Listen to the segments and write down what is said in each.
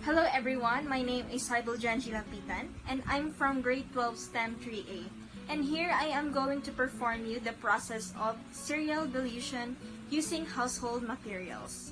Hello everyone, my name is LAPITAN and I'm from grade 12 STEM 3A. And here I am going to perform you the process of serial dilution using household materials.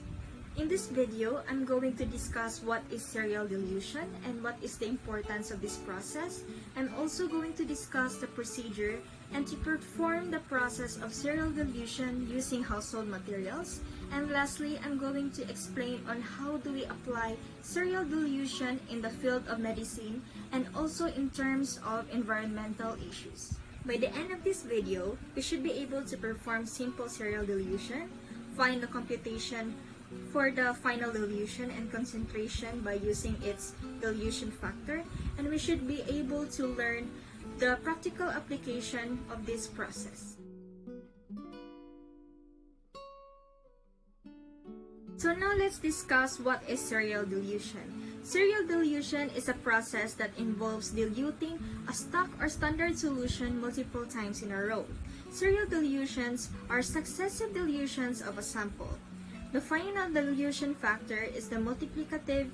In this video, I'm going to discuss what is serial dilution and what is the importance of this process. I'm also going to discuss the procedure and to perform the process of serial dilution using household materials. And lastly, I'm going to explain on how do we apply serial dilution in the field of medicine and also in terms of environmental issues. By the end of this video, we should be able to perform simple serial dilution, find the computation for the final dilution and concentration by using its dilution factor, and we should be able to learn the practical application of this process. So now let's discuss what is serial dilution. Serial dilution is a process that involves diluting a stock or standard solution multiple times in a row. Serial dilutions are successive dilutions of a sample. The final dilution factor is the multiplicative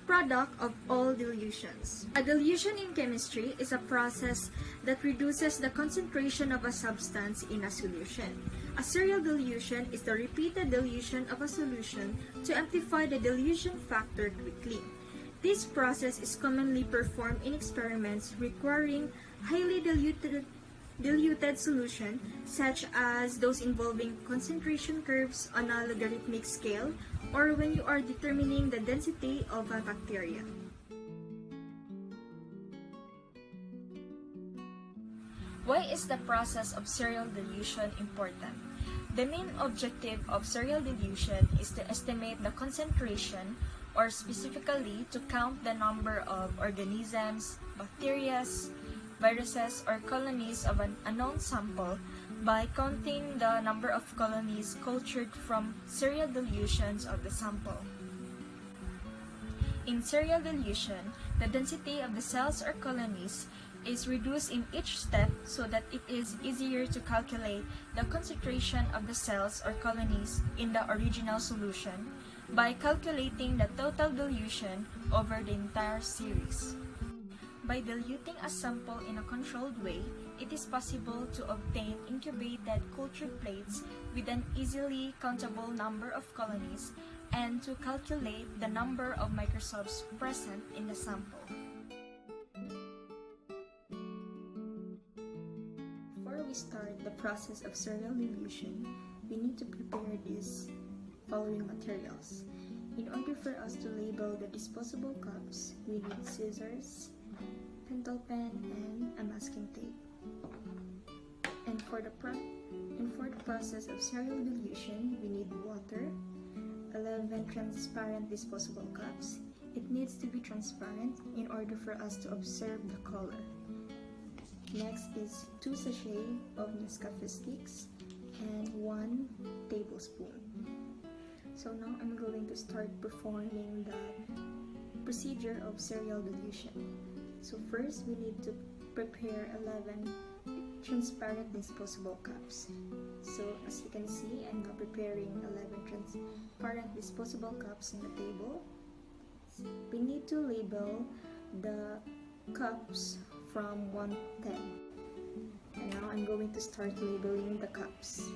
product of all dilutions. A dilution in chemistry is a process that reduces the concentration of a substance in a solution. A serial dilution is the repeated dilution of a solution to amplify the dilution factor quickly. This process is commonly performed in experiments requiring highly diluted solution, such as those involving concentration curves on a logarithmic scale, or when you are determining the density of a bacteria. Why is the process of serial dilution important? The main objective of serial dilution is to estimate the concentration, or specifically to count the number of organisms, bacteria, viruses, or colonies of an unknown sample by counting the number of colonies cultured from serial dilutions of the sample. In serial dilution, the density of the cells or colonies is reduced in each step so that it is easier to calculate the concentration of the cells or colonies in the original solution by calculating the total dilution over the entire series. By diluting a sample in a controlled way, it is possible to obtain incubated cultured plates with an easily countable number of colonies and to calculate the number of microbes present in the sample. Before we start the process of serial dilution, we need to prepare these following materials. In order for us to label the disposable cups, we need scissors, pencil pen, and a masking tape. And for the process of serial dilution, we need water, 11 transparent disposable cups. It needs to be transparent in order for us to observe the color. Next is 2 sachets of Nescafe sticks and 1 tablespoon. So now I'm going to start performing the procedure of serial dilution. So first, we need to prepare 11 transparent disposable cups. So as you can see, I'm now preparing 11 transparent disposable cups on the table. We need to label the cups from 1 to 10. And now I'm going to start labeling the cups.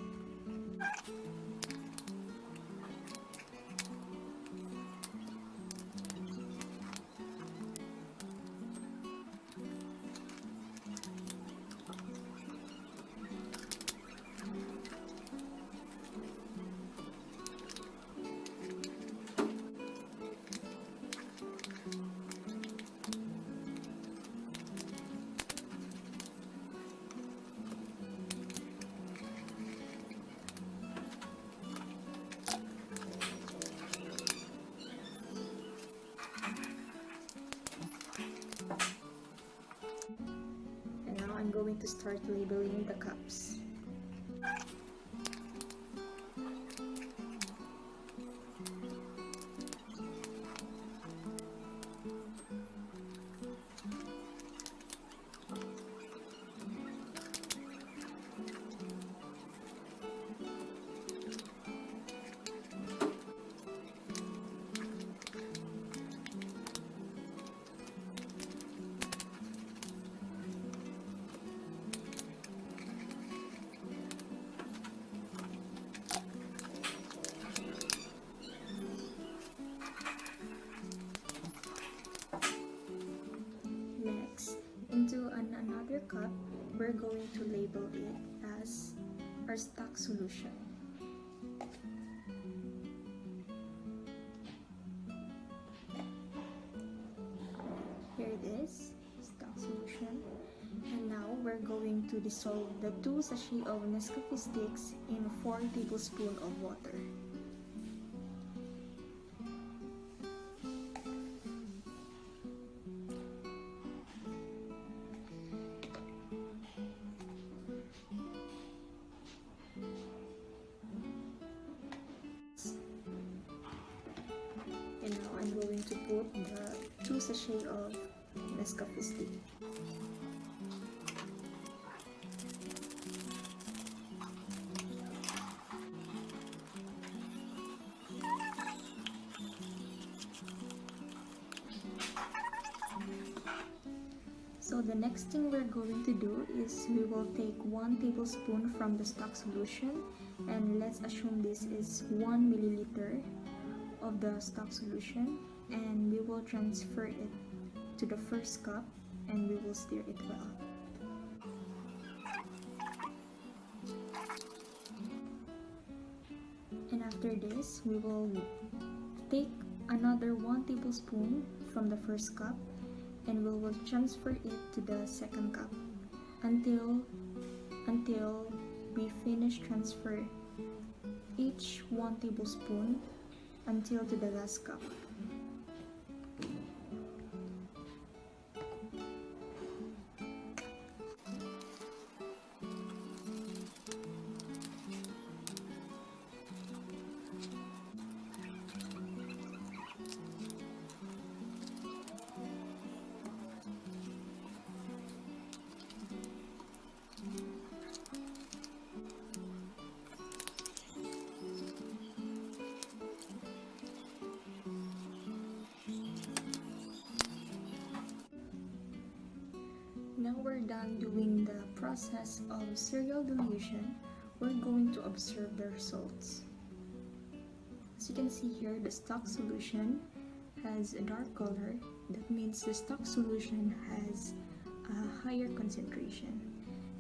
I'm going to start labeling the cups. we're going to label it as our stock solution. Here it is, stock solution. And now we're going to dissolve the 2 sachets of Nescafe sticks in 4 tablespoons of water. And now I'm going to put the 2 sachets of Nescafe stick. So the next thing we're going to do is we will take 1 tablespoon from the stock solution, and let's assume this is 1 milliliter of the stock solution, and we will transfer it to the first cup and we will stir it well. And after this, we will take another 1 tablespoon from the first cup and we will transfer it to the second cup until we finish transfer each 1 tablespoon until to the last cup. Now we're done doing the process of cereal dilution. We're going to observe the results. As you can see here, the stock solution has a dark color. That means the stock solution has a higher concentration.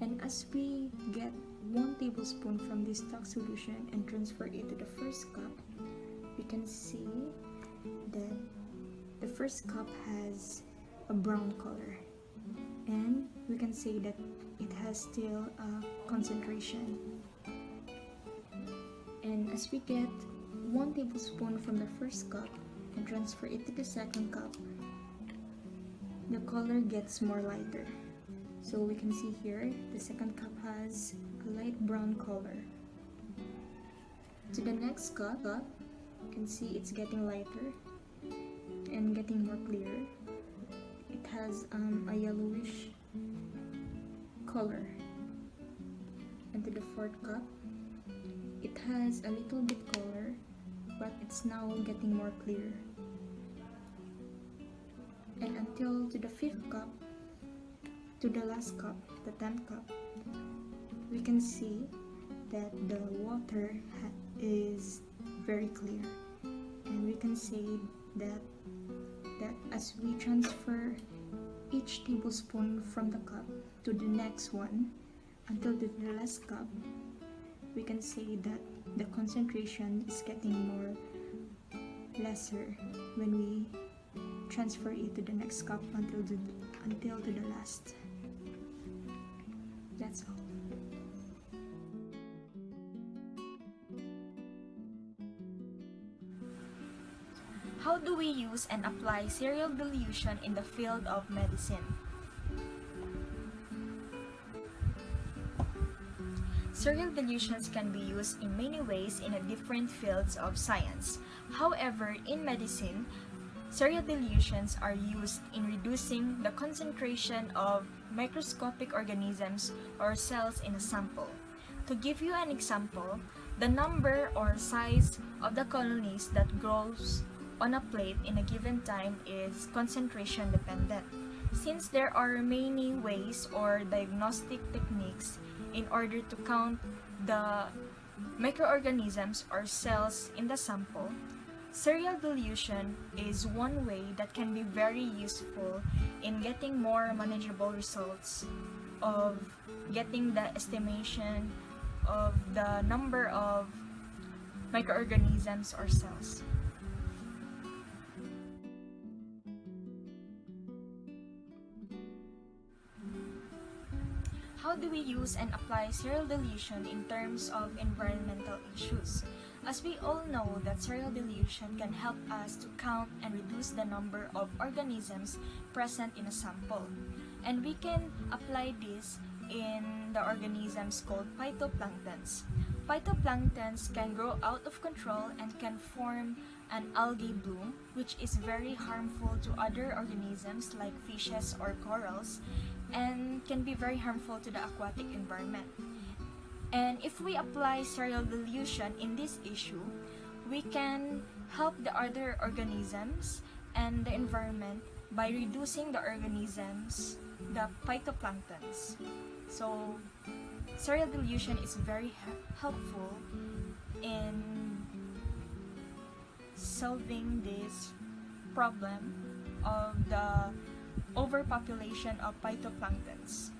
And as we get 1 tablespoon from this stock solution and transfer it to the first cup, we can see that the first cup has a brown color. And we can say that it has still a concentration. And as we get 1 tablespoon from the first cup and transfer it to the second cup, the color gets more lighter. So we can see here, the second cup has a light brown color. To the next cup, you can see it's getting lighter and getting more clear. It has a yellowish color. And to the fourth cup, it has a little bit color, but it's now getting more clear. And until to the 5th cup, to the last cup, the 10th cup, we can see that the water is very clear. And we can say that as we transfer each tablespoon from the cup to the next one until the last cup, we can say that the concentration is getting more lesser when we transfer it to the next cup until to the last. That's all. How do we use and apply cereal dilution in the field of medicine? Cereal dilutions can be used in many ways in different fields of science. However, in medicine, cereal dilutions are used in reducing the concentration of microscopic organisms or cells in a sample. To give you an example, the number or size of the colonies that grows on a plate in a given time is concentration dependent. Since there are many ways or diagnostic techniques in order to count the microorganisms or cells in the sample, cereal dilution is one way that can be very useful in getting more manageable results of getting the estimation of the number of microorganisms or cells. How do we use and apply serial dilution in terms of environmental issues? As we all know that serial dilution can help us to count and reduce the number of organisms present in a sample. And we can apply this in the organisms called phytoplanktons. Phytoplanktons can grow out of control and can form an algae bloom, which is very harmful to other organisms like fishes or corals, and can be very harmful to the aquatic environment. And if we apply serial dilution in this issue, we can help the other organisms and the environment by reducing the organisms, the phytoplanktons. So, serial dilution is very helpful in solving this problem of the overpopulation of phytoplanktons.